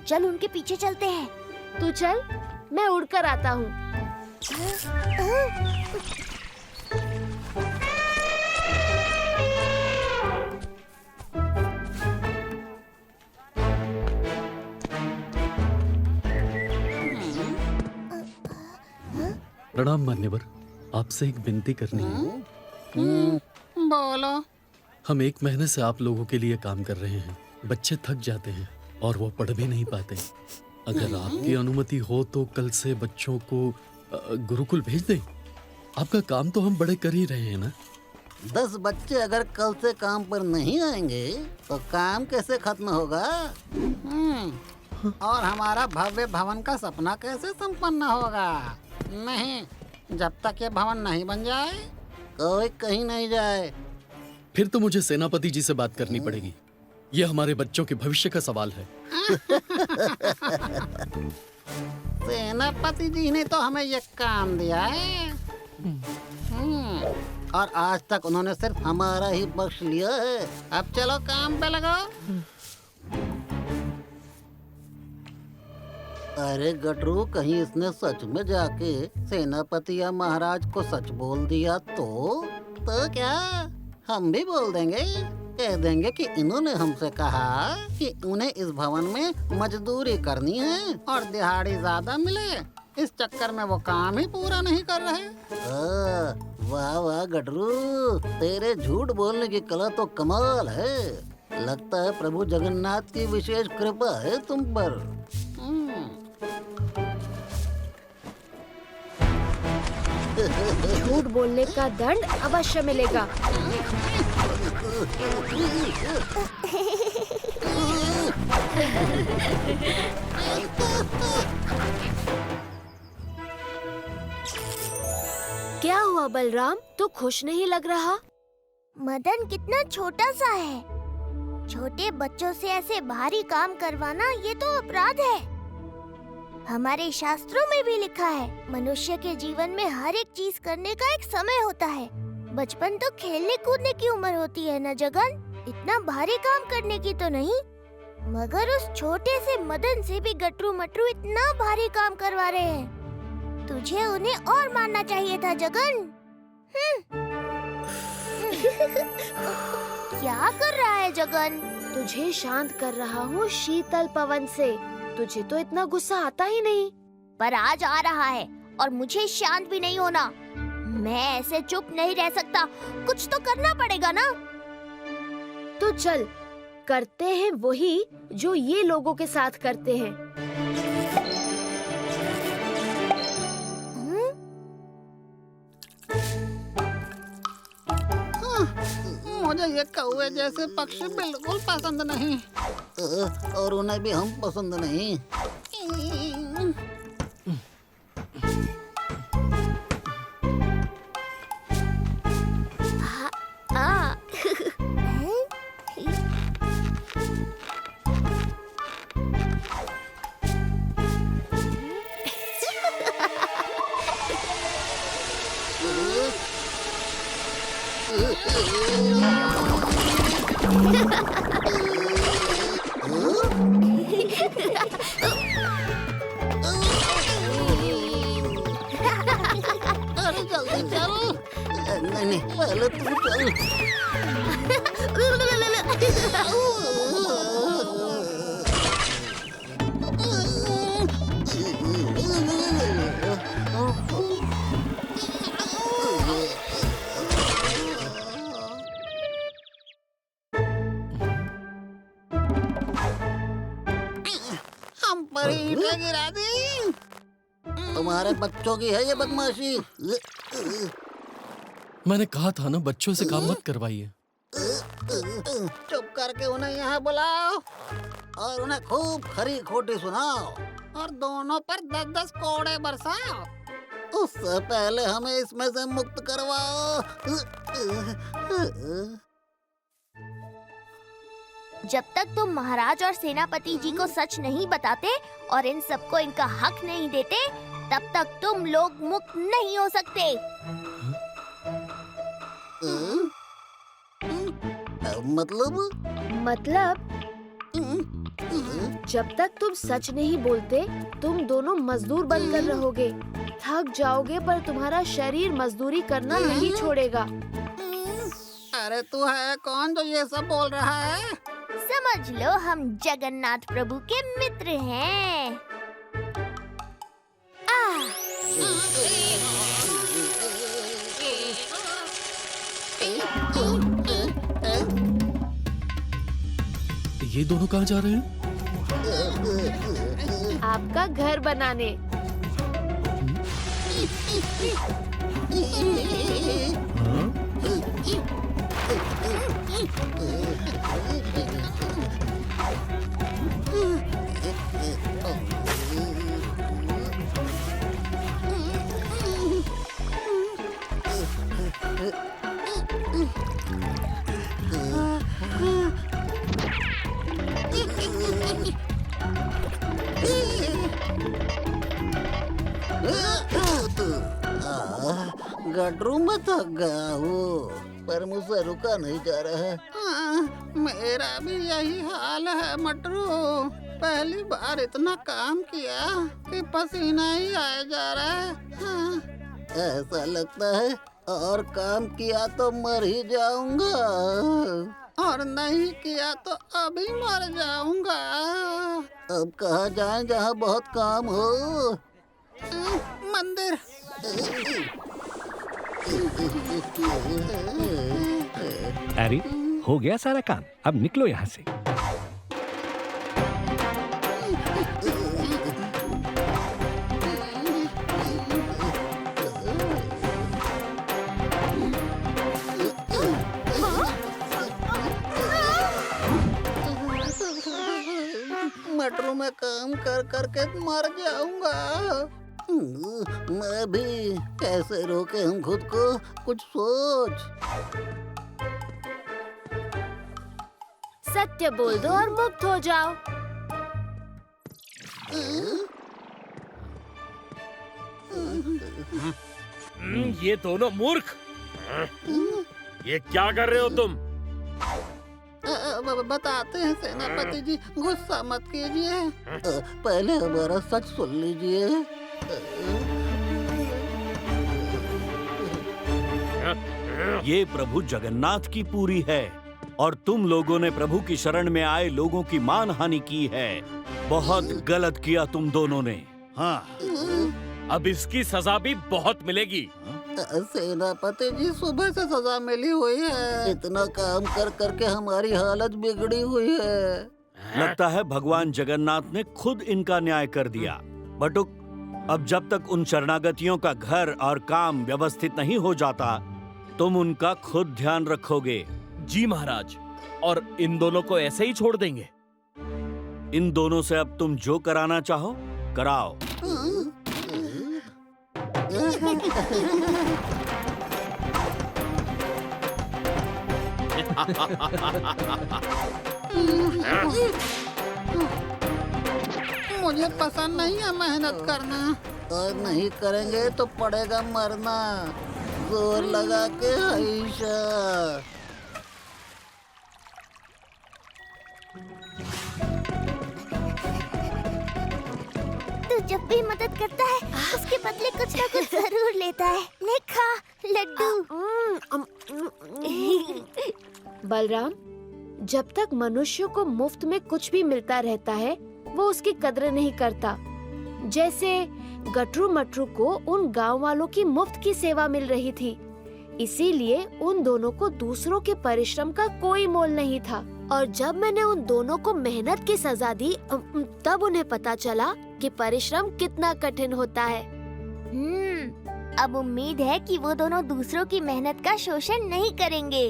चल उनके पीछे चलते हैं। तू चल, मैं उड़कर आता हूँ। प्रणाम मान्यवर, आपसे एक विनती करनी है। बोलो। हम 1 महीने से आप लोगों के लिए काम कर रहे हैं। बच्चे थक जाते हैं और वो पढ़ भी नहीं पाते। अगर आपकी अनुमति हो तो कल से बच्चों को गुरुकुल भेज दें। आपका काम तो हम बड़े कर ही रहे हैं ना। 10 बच्चे अगर कल से काम पर नहीं आएंगे तो काम कैसे खत्म होगा? और हमारा भव्य भवन का सपना कैसे संपन्न होगा? नहीं, जब तक ये भवन नहीं बन जाए कोई कहीं नहीं जाए। फिर तो मुझे सेनापति जी से बात करनी पड़ेगी। ये हमारे बच्चों के भविष्य का सवाल है। सेनापति जी ने तो हमें ये काम दिया है। और आज तक उन्होंने सिर्फ हमारा ही बख्श लिया है। अब चलो काम पे लगाओ। अरे गटरू, कहीं इसने सच में जाके सेनापति या महाराज को सच बोल दिया तो क्या हम भी बोल देंगे? कह देंगे कि इन्होंने हमसे कहा कि उन्हें इस भवन में मजदूरी करनी है और दिहाड़ी ज्यादा मिले। इस चक्कर में वो काम ही पूरा नहीं कर रहे। वाह वाह गटरू, तेरे झूठ बोलने की कला तो कमाल है। लगता है प्रभु जगन्नाथ की विशेष कृपा है तुम पर। झूठ बोलने का दंड अवश्य मिलेगा। क्या हुआ बलराम, तू खुश नहीं लग रहा? मदन कितना छोटा सा है। छोटे बच्चों से ऐसे भारी काम करवाना ये तो अपराध है। हमारे शास्त्रों में भी लिखा है, मनुष्य के जीवन में हर एक चीज करने का एक समय होता है। बचपन तो खेलने कूदने की उम्र होती है न जगन, इतना भारी काम करने की तो नहीं। मगर उस छोटे से मदन से भी गटरू मटरू इतना भारी काम करवा रहे हैं। तुझे उन्हें और मानना चाहिए था जगन। क्या कर रहा है जगन? तुझे शांत कर रहा हूँ शीतल पवन से। तुझे तो इतना गुस्सा आता ही नहीं। पर आज आ रहा है और मुझे शांत भी नहीं होना। मैं ऐसे चुप नहीं रह सकता, कुछ तो करना पड़ेगा ना। तो चल, करते हैं वही जो ये लोगों के साथ करते हैं। मुझे ये कौवे जैसे पक्षी बिल्कुल पसंद नहीं। और उन्हें भी हम पसंद नहीं। अरे जल्दी चल। नहीं, पहले तू चल। हम पर ईंटें गिरा दी। तुम्हारे बच्चों की है ये बदमाशी। मैंने कहा था ना, बच्चों से काम मत करवाइए। चुप करके उन्हें यहाँ बुलाओ और उन्हें खूब खरी खोटी सुनाओ और दोनों पर 10-10 कोड़े बरसाओ। उससे पहले हमें इसमें से मुक्त करवाओ। जब तक तुम महाराज और सेनापति जी को सच नहीं बताते और इन सबको इनका हक नहीं देते, तब तक तुम लोग मुक्त नहीं हो सकते। मतलब? मतलब जब तक तुम सच नहीं बोलते तुम दोनों मजदूर बनकर रहोगे। थक जाओगे पर तुम्हारा शरीर मजदूरी करना नहीं छोड़ेगा। अरे तू है कौन जो ये सब बोल रहा है? समझ लो हम जगन्नाथ प्रभु के मित्र हैं। ये दोनों कहाँ जा रहे हैं? आपका घर बनाने। गटरू में थक गया हूँ पर मुझसे रुका नहीं जा रहा है। मेरा भी यही हाल है मटरू। पहली बार इतना काम किया कि पसीना ही आया जा रहा है। ऐसा लगता है और काम किया तो मर ही जाऊंगा और नहीं किया तो अभी मर जाऊंगा। अब कहाँ जाएं जहाँ बहुत काम हो? मंदिर। अरे हो गया सारा काम, अब निकलो यहाँ से। मटरू में काम कर करके मर जाऊंगा। मैं भी कैसे रोके हम खुद को? कुछ सोच। सत्य बोल दो और मुक्त हो जाओ। ये दोनों मूर्ख। ये क्या कर रहे हो तुम? बताते हैं सेनापति जी, गुस्सा मत कीजिए। पहले हमारा सच सुन लीजिए। ये प्रभु जगन्नाथ की पूरी है और तुम लोगों ने प्रभु की शरण में आए लोगों की मानहानि की है। बहुत गलत किया तुम दोनों ने। हाँ, अब इसकी सजा भी बहुत मिलेगी। सेनापति जी, सुबह से सजा मिली हुई है। इतना काम कर करके हमारी हालत बिगड़ी हुई है। लगता है भगवान जगन्नाथ ने खुद इनका न्याय कर दिया। बटुक, अब जब तक उन शरणागतियों का घर और काम व्यवस्थित नहीं हो जाता तुम उनका खुद ध्यान रखोगे। जी महाराज, और इन दोनों को ऐसे ही छोड़ देंगे? इन दोनों से अब तुम जो कराना चाहो कराओ। मुझे पसंद नहीं है मेहनत करना और नहीं करेंगे तो पड़ेगा मरना। जोर लगा के आयशा। तू जब भी मदद करता है उसके बदले कुछ ना कुछ जरूर लेता है। ले खा लड्डू। बलराम, जब तक मनुष्य को मुफ्त में कुछ भी मिलता रहता है वो उसकी कद्र नहीं करता। जैसे गटरू मटरू को उन गांव वालों की मुफ्त की सेवा मिल रही थी, इसीलिए उन दोनों को दूसरों के परिश्रम का कोई मोल नहीं था। और जब मैंने उन दोनों को मेहनत की सजा दी तब उन्हें पता चला कि परिश्रम कितना कठिन होता है। अब उम्मीद है कि वो दोनों दूसरों की मेहनत का शोषण नहीं करेंगे।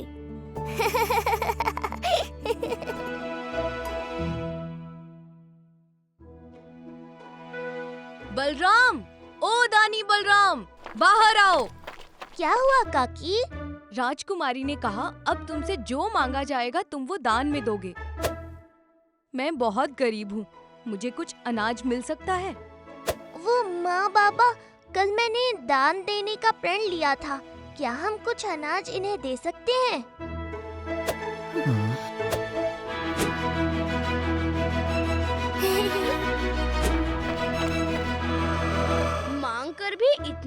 बलराम, ओ दानी बलराम, बाहर आओ। क्या हुआ काकी? राजकुमारी ने कहा अब तुमसे जो मांगा जाएगा तुम वो दान में दोगे। मैं बहुत गरीब हूँ, मुझे कुछ अनाज मिल सकता है? वो माँ बाबा, कल मैंने दान देने का प्रण लिया था। क्या हम कुछ अनाज इन्हें दे सकते हैं?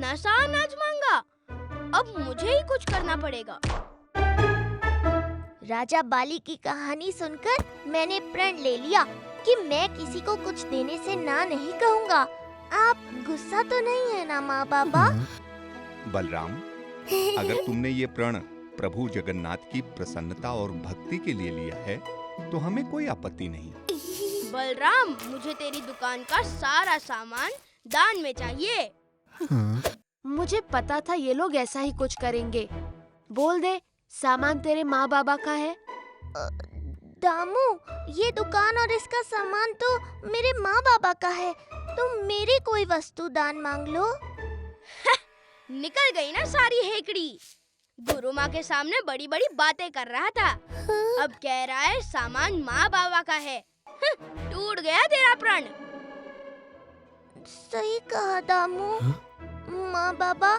इतना सा अनाज मांगा, अब मुझे ही कुछ करना पड़ेगा। राजा बाली की कहानी सुनकर मैंने प्रण ले लिया कि मैं किसी को कुछ देने से ना नहीं कहूँगा। आप गुस्सा तो नहीं है ना माँ बाबा? बलराम, अगर तुमने ये प्रण प्रभु जगन्नाथ की प्रसन्नता और भक्ति के लिए लिया है तो हमें कोई आपत्ति नहीं। बलराम, मुझे तेरी दुकान का सारा सामान दान में चाहिए। मुझे पता था ये लोग ऐसा ही कुछ करेंगे। बोल दे, सामान तेरे माँ बाबा का है। दामू, ये दुकान और इसका सामान तो मेरे माँ बाबा का है। तुम मेरी कोई वस्तु दान मांग लो। निकल गई ना सारी हेकड़ी। गुरु माँ के सामने बड़ी बड़ी बातें कर रहा था, अब कह रहा है सामान माँ बाबा का है। टूट गया तेरा प्रण। सही कहा दामू। माँ बाबा,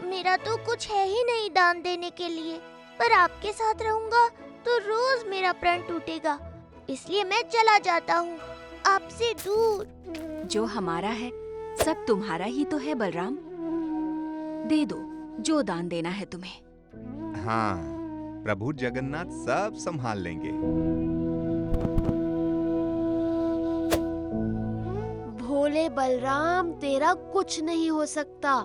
मेरा तो कुछ है ही नहीं दान देने के लिए, पर आपके साथ रहूंगा तो रोज मेरा प्रण टूटेगा, इसलिए मैं चला जाता हूँ आपसे दूर। जो हमारा है सब तुम्हारा ही तो है बलराम। दे दो जो दान देना है तुम्हें। हाँ, प्रभु जगन्नाथ सब संभाल लेंगे। भोले बलराम, तेरा कुछ नहीं हो सकता।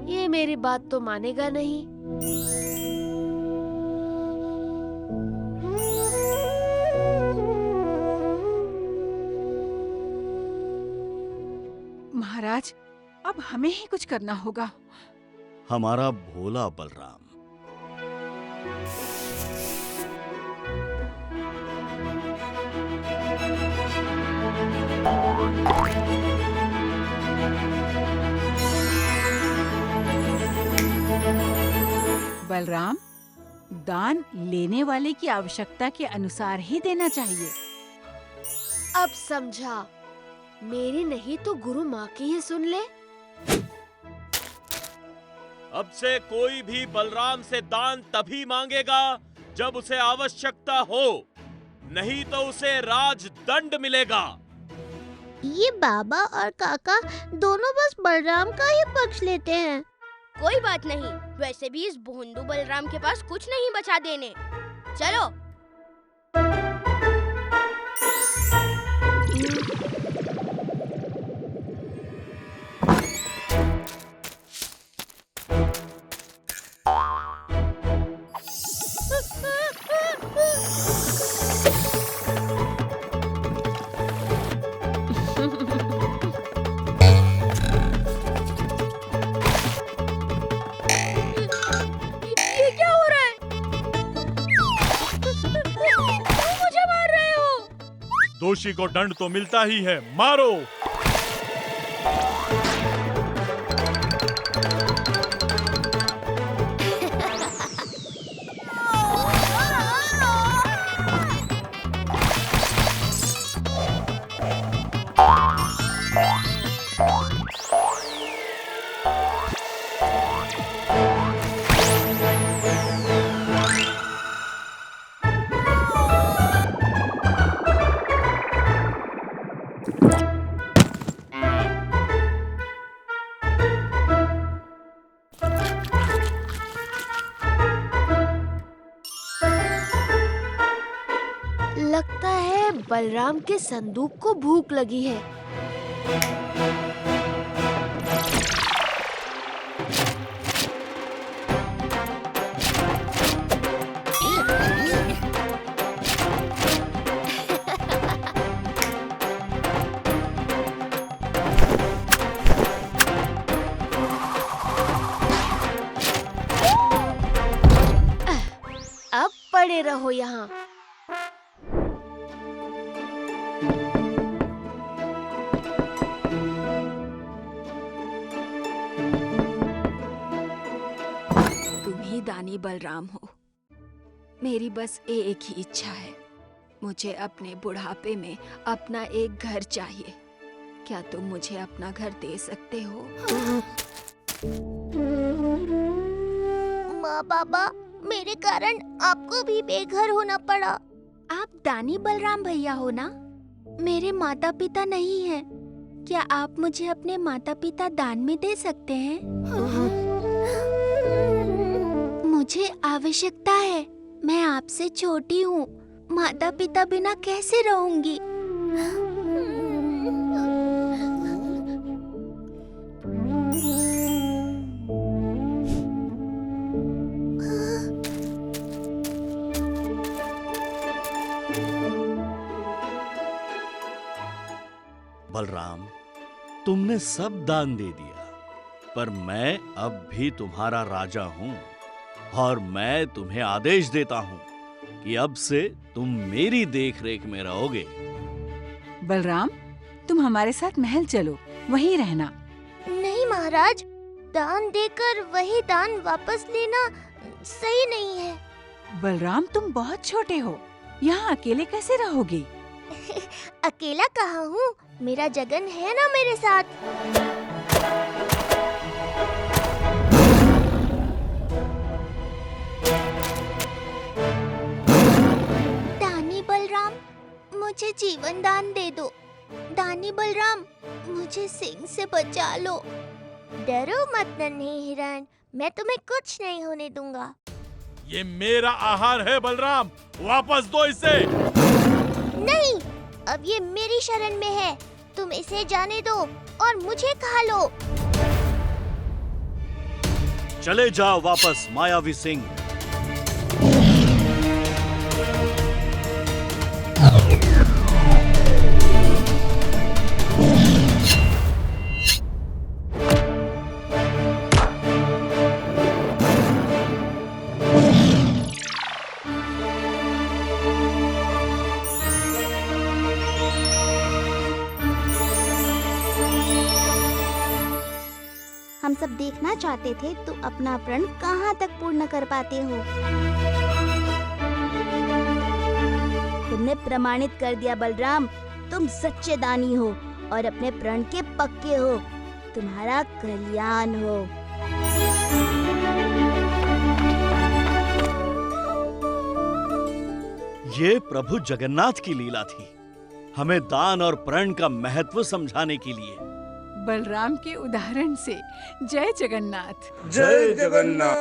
ये मेरी बात तो मानेगा नहीं। महाराज, अब हमें ही कुछ करना होगा। हमारा भोला बलराम। बलराम, दान लेने वाले की आवश्यकता के अनुसार ही देना चाहिए। अब समझा, मेरी नहीं तो गुरु माँ की ही सुन ले। अब से कोई भी बलराम से दान तभी मांगेगा जब उसे आवश्यकता हो, नहीं तो उसे राजदंड मिलेगा। ये बाबा और काका दोनों बस बलराम का ही पक्ष लेते हैं। कोई बात नहीं, वैसे भी इस भोंदू बलराम के पास कुछ नहीं बचा देने। चलो। दोषी को दंड तो मिलता ही है, मारो। लगता है बलराम के संदूक को भूख लगी है। पड़े रहो यहाँ। तुम ही दानी बलराम हो। मेरी बस एक ही इच्छा है, मुझे अपने बुढ़ापे में अपना एक घर चाहिए। क्या तुम मुझे अपना घर दे सकते हो? माँ बाबा, मेरे कारण आपको भी बेघर होना पड़ा। आप दानी बलराम भैया हो ना? मेरे माता पिता नहीं हैं। क्या आप मुझे अपने माता पिता दान में दे सकते हैं? मुझे आवश्यकता है। मैं आपसे छोटी हूँ। माता पिता बिना कैसे रहूंगी? बलराम, तुमने सब दान दे दिया, पर मैं अब भी तुम्हारा राजा हूँ और मैं तुम्हें आदेश देता हूँ कि अब से तुम मेरी देखरेख में रहोगे। बलराम, तुम हमारे साथ महल चलो, वहीं रहना। नहीं महाराज, दान देकर वही दान वापस लेना सही नहीं है। बलराम, तुम बहुत छोटे हो, यहाँ अकेले कैसे रहोगे? अकेला कहाँ हूँ, मेरा जगन है ना मेरे साथ। दानी बलराम, मुझे जीवन दान दे दो। दानी बलराम, मुझे सिंह से बचा लो। डरो मत नन्हे हिरण, मैं तुम्हें कुछ नहीं होने दूंगा। ये मेरा आहार है बलराम, वापस दो इसे। नहीं, अब ये मेरी शरण में है। तुम इसे जाने दो और मुझे खा लो। चले जाओ वापस मायावी सिंह। हम सब देखना चाहते थे तुम अपना प्रण कहाँ तक पूर्ण कर पाते हो। तुमने प्रमाणित कर दिया बलराम, तुम सच्चे दानी हो और अपने प्रण के पक्के हो। तुम्हारा कल्याण हो। ये प्रभु जगन्नाथ की लीला थी, हमें दान और प्रण का महत्व समझाने के लिए। बलराम के उदाहरण से जय जगन्नाथ। जय जगन्नाथ।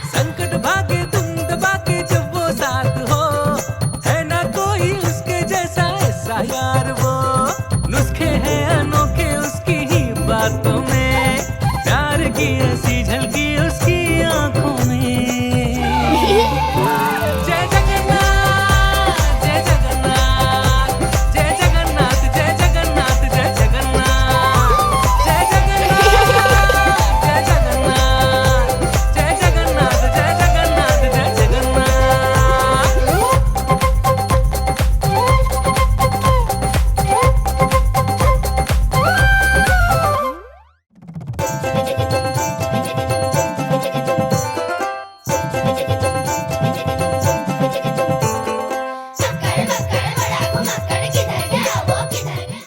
संकट भागे तुम दबा के जब वो साथ हो, है ना कोई उसके जैसा ऐसा यार। वो नुस्खे हैं अनोखे उसकी ही बातों में, प्यार की ऐसी झलकी उसकी आंखों में। जय जगन्नाथ, जय जगन्नाथ, जय जगन्नाथ, जय जगन्नाथ, जय जगन्नाथ, जय जगन्नाथ, जय जगन्नाथ, जय जगन्नाथ, जय जगन्नाथ, जय जगन्नाथ।